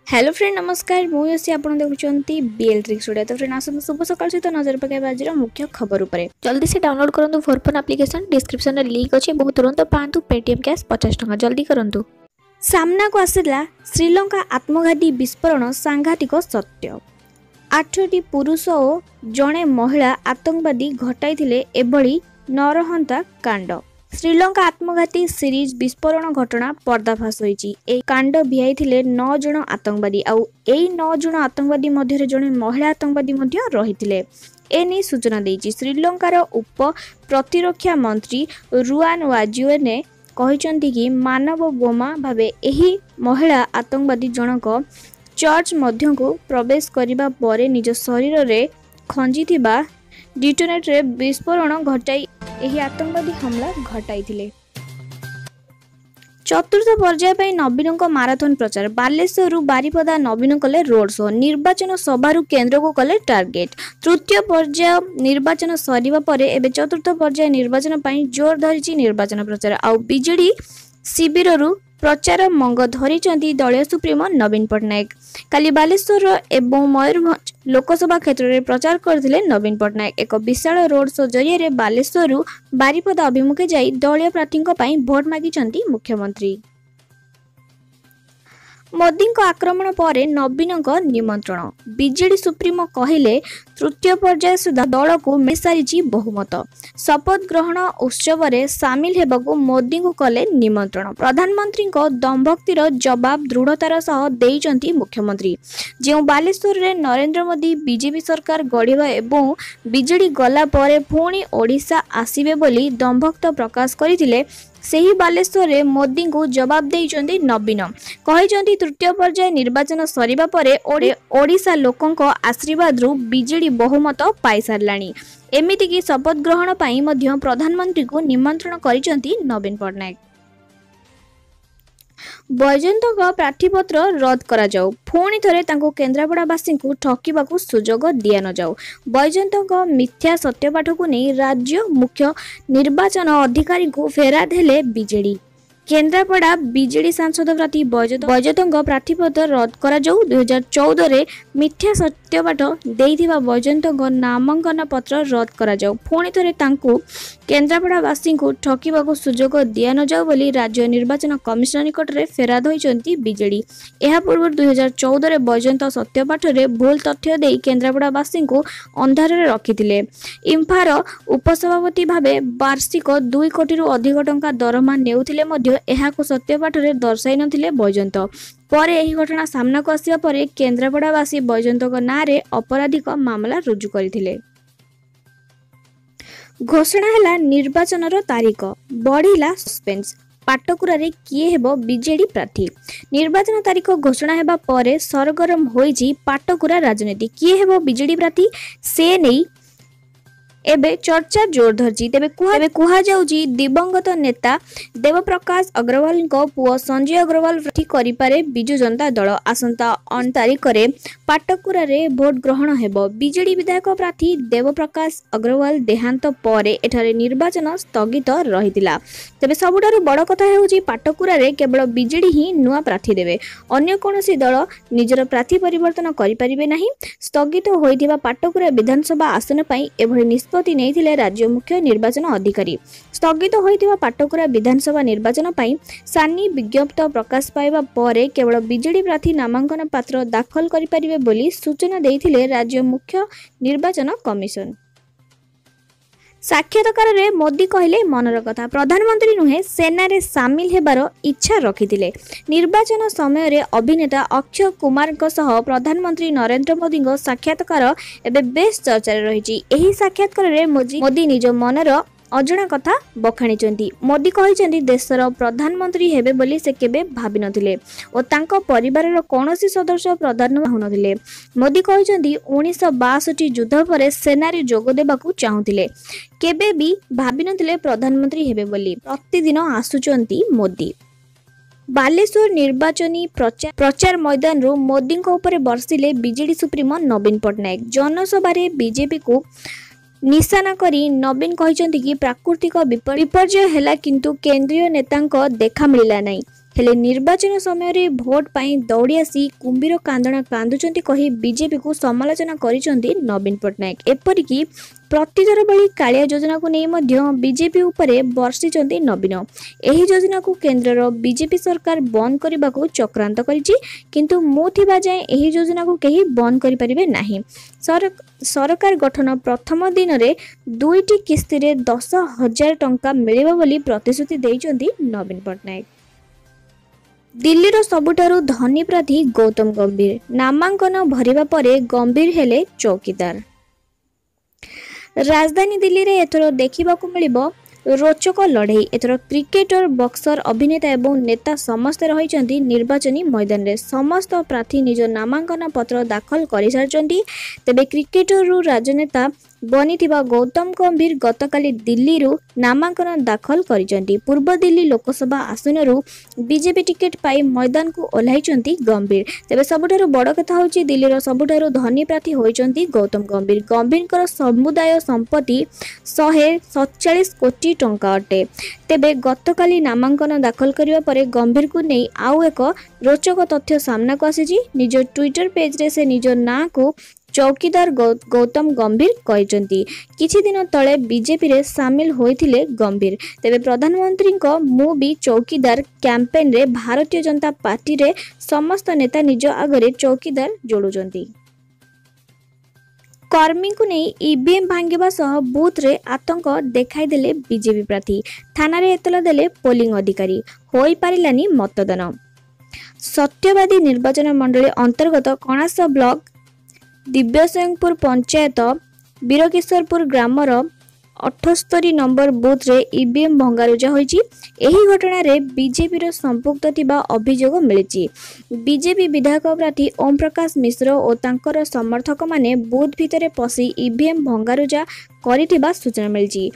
Hello friend नमस्कार मुझे आप देखुं बीएल ट्रिक्स ओडिया। तो फ्रेंड आसत शुभ सकाल सहित नजर पकाइबा आज मुख्य खबर उपर। जल्दी से डाउनलोड करूँ फोरफोन एप्लिकेशन डिस्क्रिप्शन में लिंक अच्छे बहुत तुरंत पाँच पेटीएम कैश 50 टंका जल्दी करूँ। सामना को आसला श्रीलंका आत्मघाती विस्फोरण सांघातिक सत्य। 8टी पुरुष और जड़े महिला आतंकवादी घटाई एभली नरहंता कांड। श्रीलंका आत्मघाती सीरीज विस्फोरण घटना पर्दाफाश होईची। ए कांड भियाई 9 जण आतंकवादी आउ 9 जण आतंकवादी मध्य जड़े महिला आतंकवादी मध्य रहिथिले। एने सूचना देइची श्रीलंकार उप प्रतिरक्षा मंत्री रुआन वाजिओने कहिसंती कि मानव बोमा भावे एही महिला आतंकवादी जनक चर्च मध्य को प्रवेश करिबा परे निज शरीर रे खंजिथिबा डिटोनेटर विस्फोरण घटाई एही आतंकवादी हमला घटाई। चतुर्थ पर्याय पर नवीन माराथन प्रचार। बालेश्वर बारिपदा नवीन कले रोड शो। निर्वाचन सभारू केन्द्र को कले टार्गेट। तृतीय पर्याय निर्वाचन सरिबा परे एबे चतुर्थ पर्याय निर्वाचन पई जोर धरिची निर्वाचन प्रचार। आउ बीजेडी शिविररू प्रचार मंग धरिचंती दलीय सुप्रीमो नवीन पट्टनायक। काली बालेश्वर एवं मयूरभंज लोकसभा क्षेत्र में प्रचार करथिले नवीन पट्टनायक। एक विशाल रोड शो जरिए बालेश्वर बारिपदा अभिमुखे जाई दलीय प्रार्थी भोट मागिचंती मुख्यमंत्री। मोदी आक्रमण पर नवीन निमंत्रण। बीजेडी सुप्रीमो कहले तृतीय पर्याय सुधा दल को मिल सारी बहुमत। शपथ ग्रहण उत्सव रे सामिल हेबाकू मोदी को कले निमंत्रण। प्रधानमंत्री दमभक्तिर जवाब दृढ़तार सह देइचंती मुख्यमंत्री। जो बालेश्वर रे नरेंद्र मोदी बीजेपी सरकार गढ़िबा एवं बीजेडी गला परे पुणी ओडिशा आसीबे बोली दमभक्त प्रकाश करथिले। सेही बालेश्वर रे मोदी को जवाब देइचंती नवीन। कहिचंती तृतीय पर्याय निर्वाचन सरिबा परे ओडिशा लोकंक आशीर्वाद रु बीजेडी बहुमत पाई सारलाणी। एमिति कि शपथ ग्रहण पाई मध्य प्रधानमंत्री को निमंत्रण करिचंती नवीन पट्टनायक। बैजयंत प्रार्थीपत्र रद्द करा जाऊ। पुणी थरे तांको केन्द्रापड़ावासी को ठकिबाकू सुजोग दिया न जाऊ। बैजयंत मिथ्या सत्यपाठ को नहीं राज्य मुख्य निर्वाचन अधिकारी को फेराद हेले बीजेडी। केन्द्रापड़ा बीजेडी सांसद प्रार्थी बैजयंत प्रार्थीपत्र रद्द करा जाऊ। 2014 रे मिथ्या सत्यपाठ देइथिबा बैजयंत नामांकन पत्र रद्द करा जाऊ। पुणी थरे तांको केन्द्रापड़ावासी को ठकिबाकू सुजोग दिया न जाऊ बोली राज्य निर्वाचन कमिशन निकट रे फेराद होइचंती बीजेडी। एहा पूर्व 2014 रे बैजयंत सत्यपाठ रे भूल तथ्य देई केन्द्रापड़ावासी को अंधार रे रखिथिले। इम्फार उपसभापति भावे वार्षिक 2 कोटी रु अधिक टंका दरमा नेउथिले मध्य एहाको सत्यपाठ रे दर्शाई नथिले बैजयंत। पर एही घटना सामना को आसिबा परे केन्द्रापड़ावासी बैजयंत नाँ रे अपराधिक मामला रुजु करथिले। घोषणा हैला निर्वाचन तारीख बढ़िला सस्पेंस। पाटकुरा रे किए हेबो बीजेडी प्रार्थी। निर्वाचन तारीख घोषणा हेबा परे सरगरम होईची पाटकुरा राजनीति। किए हेबो बीजेडी प्रार्थी से नहीं एबे चर्चा जोर धरची। तेबे कुहा जाउची दिवंगत नेता देवप्रकाश अग्रवाल को पुओ संजय अग्रवाल प्रार्थी करि पारे बिजु जनता दल। आसंता 9 तारीख रे पाटकुरा रे भोट ग्रहण हेबो। बीजेडी विधायक प्रार्थी देवप्रकाश अग्रवाल देहांत परे एठारे निर्वाचन स्थगित रहितिला। तेबे सबुठारु बड़ कथा हेउची पाटकुरा रे केवल बीजेडी ही नुआ प्रार्थी देबे। अन्य कोनोसी दल निजर प्रार्थी परिवर्तन करि परिबे नाही। स्थगित होइथिबा पाटकुरा विधानसभा आसन पई एभली निष्पत्ति नेइथिले राज्य मुख्य निर्वाचन अधिकारी। स्थगित होइथिबा पाटकुरा विधानसभा निर्वाचन पई सानी विज्ञप्ति प्रकाश पाइबा परे केवल बीजेडी प्रार्थी नामांकन पत्र दाखल करि परिबे बोली सूचना देइथिले राज्य मुख्य निर्वाचन कमिशन। साक्षात्कार रे मोदी कहले मनर कथा। प्रधानमंत्री नुहे सेना रे सामिल हेबार इच्छा रखिथिले। निर्वाचन समय रे अभिनेता अक्षय कुमार को सह प्रधानमंत्री नरेंद्र मोदी को साक्षात्कार एबे बेस चर्चा रे रहिची। एही साक्षात्कार रे मोदी निज मनर अजणा कथा बखाणीचंती। मोदी कहिचंती देशर प्रधानमंत्री हेबे बोली से केबे भाबी नथिले ओ तांको परिवारर कोनोसी सदस्य प्रधानमंत्री होनथिले। मोदी कहिचंती 1962 युद्ध परे सेना रे जोग देबाकू चाहुथिले। केबे भी भाबी नथिले प्रधानमंत्री हेबे बोली। प्रतिदिन आसुचंती मोदी। बालेश्वर निर्वाचनी प्रचार मैदान रो मोदी को ऊपर बरसिले बीजेडी सुप्रीमो नवीन पट्टनायक। जनसभा रे बीजेपी को निशाना करी नवीन कहिसंती कि प्राकृतिक विपर्यय हैला किंतु केंद्रीय नेतांक देखा मिलला नाही। हेले निर्वाचन समय भोट पाई दौड़ी आसी कुंभीर कांदणा कांदुचंती कही बीजेपी को समालोचना करिसंती नवीन पट्टनायक। एपरिकी प्रतिथर भली कालिया योजना को नहीं मध्य बीजेपी उपरे बर्षिचंती नवीन। एही योजना को केंद्र बीजेपी सरकार बंद करने को चक्रांत करिछि, किंतु मु थिबा जाय एही योजना को केही बंद करि परिबे नाही। सरकार गठन प्रथम दिन रे 2टी किस्ती रे 10,000 टंका मिलिबो बोली प्रतिश्रुति देइचंती नवीन पट्टनायक। दिल्लीर सबुठारु धनी प्रार्थी गौतम गंभीर नामांकन भरिबा परे गंभीर हेले चौकीदार। राजधानी दिल्ली रे एथर देखिबाकू मिलिबो रोचक लड़ई। एथर क्रिकेटर, बक्सर, अभिनेता एवं नेता समस्ते रहिचंती निर्वाचनी मैदान रे। समस्त प्रार्थी निज नामांकन पत्र दाखल करि सारचंती। तेबे क्रिकेटर रु राजनेता बनिथिबा गौतम गंभीर गतकाली दिल्ली रु नामांकन दाखल करिचंती। पूर्व दिल्ली लोकसभा आसन रु बीजेपी टिकेट पाई मैदान को ओह्लाइचंती गंभीर। तेबे सबुठारु बड़ कथा होची दिल्लीर सबुठारु धनी प्रार्थी होइचंती गौतम गंभीर। गंभीरकर समुदाय संपत्ति 147 कोटी टंका अटे। तेबे गतकाली नामांकन दाखल करिबा परे गंभीर को नहीं आउ एक रोचक तथ्य सामना को आसीची। निज ट्विटर पेज रे से निज ना को चौकीदार गौतम गंभीर कहते। किछि दिन तले बीजेपी रे सामिल होइथिले गंभीर। तेबे प्रधानमंत्री को मु भी चौकीदार कैंपेन रे भारतीय जनता पार्टी रे समस्त नेता निज आगरे चौकीदार जोड़ुचंती। कर्मी को नहीं ईवीएम भांगिबा सह बूथ रे आतंक देखाई देले बीजेपी प्रार्थी। थाना रे एतला देले पोलिंग अधिकारी, होई पारिलानी मतदान। सत्यवादी निर्वाचन मंडली अंतर्गत कणास ब्लॉक दिव्यसिंहपुर पंचायत वीरकिशोरपुर ग्रामर 78 नंबर बूथ रे ईवीएम भंगारुजा होईची। एही घटना रे बीजेपी रो संपुक्त थिबा अभियोग मिलिची। बीजेपी विधायक प्रार्थी ओम प्रकाश मिश्र और तांकर समर्थक माने बूथ भितरे पसी ईवीएम भंगारुजा करिथिबा सूचना मिलिची।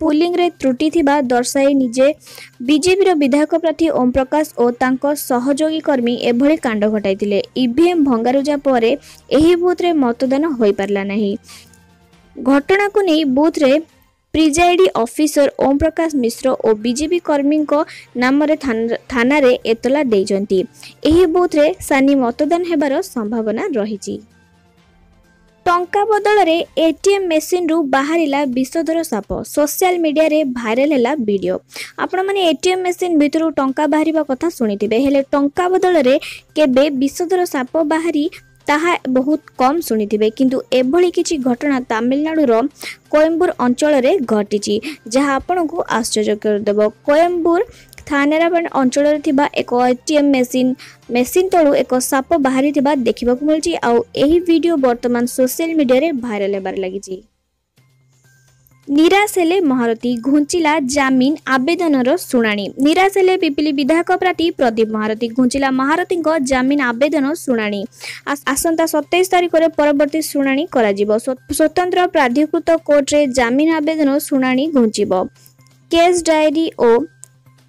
पोलिंग रे त्रुटि थिबा दर्शाई निजे बीजेपी रो विधायक प्रार्थी ओम प्रकाश और तांको सहयोगी कर्मी एभली कांड घटाइतिले। ईवीएम भंगारुजा परे एही बूथ रे मतदान होई पारला नाही। घटना को नहीं बूथ रे प्रिजाइडिंग ऑफिसर ओम प्रकाश मिश्र और बीजेपी कर्मी नाम रे थाना रे एतला देइचंती। एही बूथ रे सानी मतदान हेबार संभावना रहिची। टंका बदल रे एटीएम मेसिन रु बाहरिला विषधर साप। सोशल मीडिया रे भाइरल हैला वीडियो। आपण माने एटीएम मेसिन भितरु टंका बाहरिबा कथा सुनिथिबे, हेले टंका बदल रे केबे विषधर साप बाहरी ताहा बहुत कम शुणिथिबे। किंतु एभली किछि घटना तमिलनाडु रो कोयम्बूर अंचल रे घटिछि, जहा आपण को आश्चर्य कर देबो। कोयम्बूर थानेराबाद अंचल रे थिबा एक एटीएम मेसिन तळु एक साप बाहरी थिबा देखिबाकू मिलछि। आ एही वीडियो वर्तमान सोशल मीडिया रे भाइरल हेबार लागिछि। निराश हेले महारथी, घुंचिला जामिन आवेदन शुणाणी। निराश हेले पिपिली विधायक प्रार्थी प्रदीप महारथी। घुंचिला महारथी जामिन आवेदन शुणाणी। आसंता 27 तारिख रे परवर्ती शुणाणी करा जिवो। स्वतंत्र प्राधिकृत कोर्ट रे जामिन आवेदन शुणाणी घुंचिबो। केस डायरी और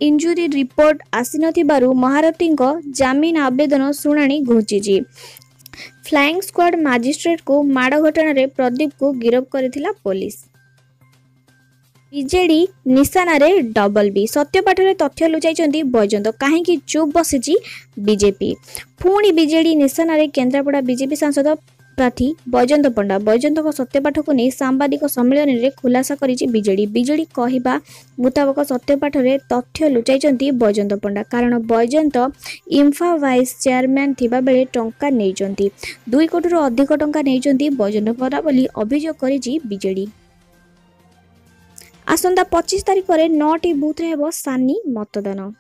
इंजुरी रिपोर्ट आसीनथिबारु महारथी जामिन आवेदन शुणाणी घुंचिछि। फ्लाइंग स्क्वाड मजिस्ट्रेट को माड़ घटना रे प्रदीप को गिरफ्त करथिला पुलिस। बीजेडी निशाना रे डबल बी। सत्यपाठ रे तथ्य लुचाइचंती बैजयंत, काहेकि चुप बसिची बीजेपी। पुणी बीजेडी निशाना रे केन्द्रापड़ा बीजेपी सांसद प्रार्थी बैजयंत पंडा। बैजयंत सत्यपाठ को नहीं सांबादिक सम्मेलन रे खुलासा करिछि बीजेडी। बीजेडी कहिबा मुताबक सत्यपाठ रे तथ्य लुचाइचंती बैजयंत पंडा, कारण बैजयंत इम्फा वाइस चेयरमैन थिबा बेले टंका नेइचंती। 2 कोटी रो अधिक टंका नेइचंती बैजयंत पंडा बोली अभियोग करिछि बीजेडी। आसंता 25 तारिख रे 9टी बूथ रे हेबो सानी मतदान।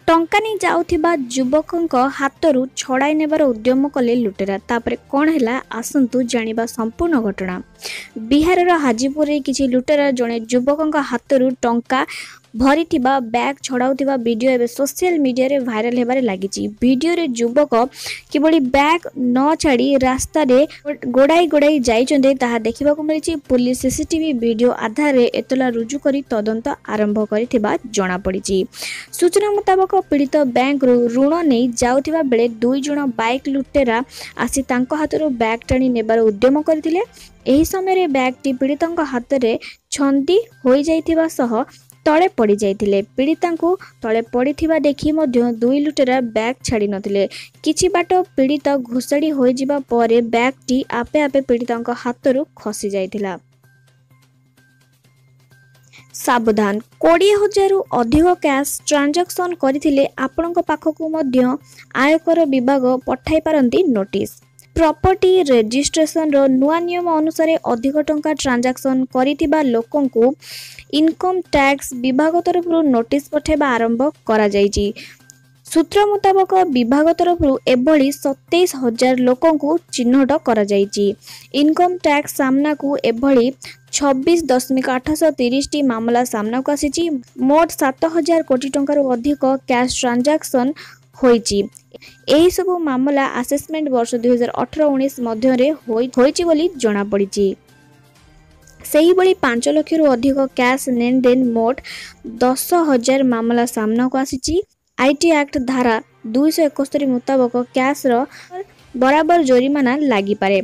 टंका नहीं जाउथिबा युवकक हाथरू छड़ाई नेबार उद्यम कले लुटेरा। तापरे कोन हैला आसंतु जानिबा संपूर्ण घटना। बिहार रो हाजीपुर रे किछि लुटेरा जणे युवकक हाथरू टंका भरी बैग छड़ाउथिबा वीडियो एबे सोशल मीडिया रे भाइरल हेबारे लागिछि। वीडियो रे युवक किबळी बैग न छाड़ी रास्ता रे गोड़ाई जाइचंदे ताहा देखिबाकू मिलिछि। पुलिस सीसीटीवी वीडियो आधार रे एतला रुजु करी तदंत आरंभ करिथिबा जणा पड़िछि। सूचना मुताबक पीड़ित बैंक रु ऋण नहीं जाउथिबा बेले 2 जण बाइक लुटेरा आसी तांको हाथरू बैग टाणी नेबार उद्यम करथिले। एही समय रे बैग टी पीड़ितंक हाथ रे छंदी होई जाइथिबा सह तले पड़ी जाइथिले। पीड़ितांकु तले पड़िथिबा देखि मध्य दुई लुटेरा बैग छाड़ी नथिले। किछि बाट पीड़ित घुसड़ी होई जिबा परे बैगटी आपे आपे पीड़ितांक हातरू खसी जाइथिला। सावधान 20,000 रु अधिक कैश ट्रांजैक्शन करथिले आपणक पाखकु मध्य आयकर विभाग पठाई पारंती नोटिस। प्रॉपर्टी रजिस्ट्रेशन रो नुआ नियम अनुसार अधिक टंका ट्रांजैक्शन करिथिबा लोकंकु इनकम टैक्स विभाग तरफ नोटिस पठाइबा आरंभ करा जायछि। सूत्र मुताबक विभाग तरफ एभली 27,000 लोकंकु चिन्हट करा जायछि। इनकम टैक्स सामना को एभली 26.830 टी मामला सामना को आसीछि। मोट 7,000 कोटी टंकार अधिक कैश ट्रांजैक्शन होईछि। एही सब मामला असेसमेंट वर्ष 2018-19 मध्य होईछि बोली जणा पड़िछि। सही बड़ी 5 लाख रु अधिक कैश लेन देन मोट 10,000 मामला सामना को आसीछि। आईटी एक्ट धारा 271 मुताबक कैश रो बराबर जोरिमाना लागि पारे।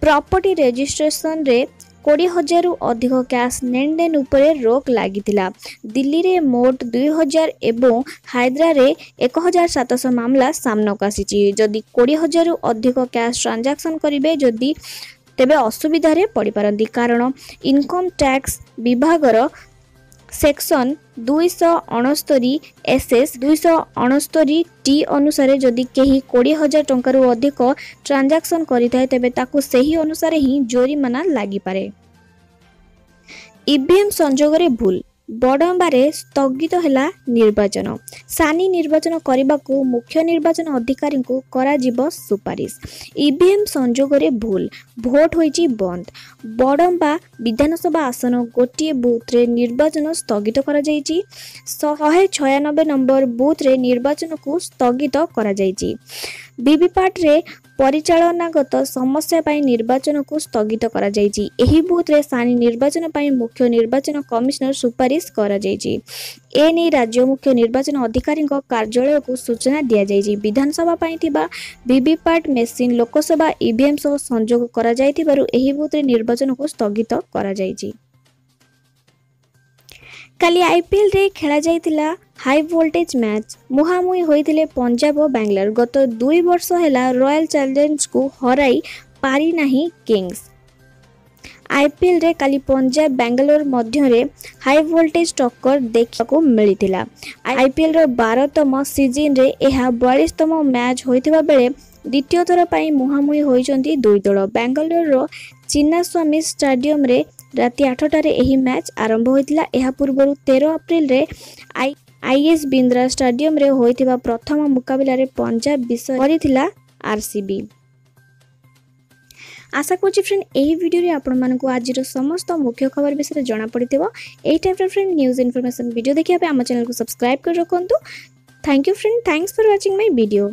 प्रॉपर्टी रजिस्ट्रेशन रे 20,000 रु अधिक कैश लेन देन उपरे रोक लागिथिला। दिल्ली रे मोट 2,000 एवं हैदरा रे 1,700 मामला सामना को आसीछि। जदि 20,000 रु अधिक कैश ट्रांजैक्शन करिवे जदि तेबे असुविधा रे पड़ी पारंती, कारण इनकम टैक्स विभागर सेक्शन 269 SS 269 टी अनुसार जदि केही 20,000 टंकार अधिक ट्रांजैक्शन करिथाय तेबे ताकू सही अनुसार ही जोरिमाना लागि पारे। ईवीएम संजोग रे भूल बड़ंबारे स्थगित हैला निर्वाचन। सानी निर्वाचन करबाकू मुख्य निर्वाचन अधिकारी को करा जिवो सुपारिश। ईवीएम संजोग रे भूल भोट होईची बंद। बड़ंबा विधानसभा आसन गोटे बूथ रे निर्वाचन स्थगित करा जायची। 196 नंबर बूथ रे निर्वाचन को स्थगित करा जायची। वीवीपैट रे परिचालनागत समस्या पाई निर्वाचन को स्थगित करा जायची। एही बूथ रे सानी निर्वाचन पाई मुख्य निर्वाचन कमिश्नर सुपारिश करा जायची। एने राज्य मुख्य निर्वाचन अधिकारी कार्यालय को सूचना दिया जायची। विधानसभा पाई थिबा वीवीपैट मेसिन लोकसभा ईवीएम सह संयोग करा जायथिबारु एही बूथ रे निर्वाचन को स्थगित करा जायची। काली आईपीएल रे खेला जायतिला हाई वोल्टेज मैच मुहामुही होइतिले पंजाब और बेंगलोर। गत 2 वर्ष हैला रॉयल चैलेंजर्स को हराई पारी नाही किंग्स। आईपीएल रे काली पंजाब बेंगलोर मध्य रे हाई वोल्टेज टक्कर देखा मिलिथिला। आईपीएल रो 12तम सीजन रे एहा 42तम मैच होइथिबा बेले द्वितीय थर पई मुहामुही होइचंती दुई दल। बेंगलोर रो चिन्नास्वामी स्टेडियम रे राति 8टारे एही मैच आरंभ होइतिला। एहा पूर्व 13 अप्रैल रे आईएस बिंद्रा स्टेडियम रे होइतिबा प्रथम मुकाबला रे पंजाब विजय करिथिला आरसीबी। आशा करूँ फ्रेंड यही वीडियो रे आपण मानकु आजिर समस्त मुख्य खबर विषय जना पड़िथिबो। एही टाइप रे फ्रेंड न्यूज़ इन्फॉर्मेशन वीडियो देखिया पे हम चैनल को सब्सक्राइब कर रखंतु। Thank you friend, thanks for watching my video.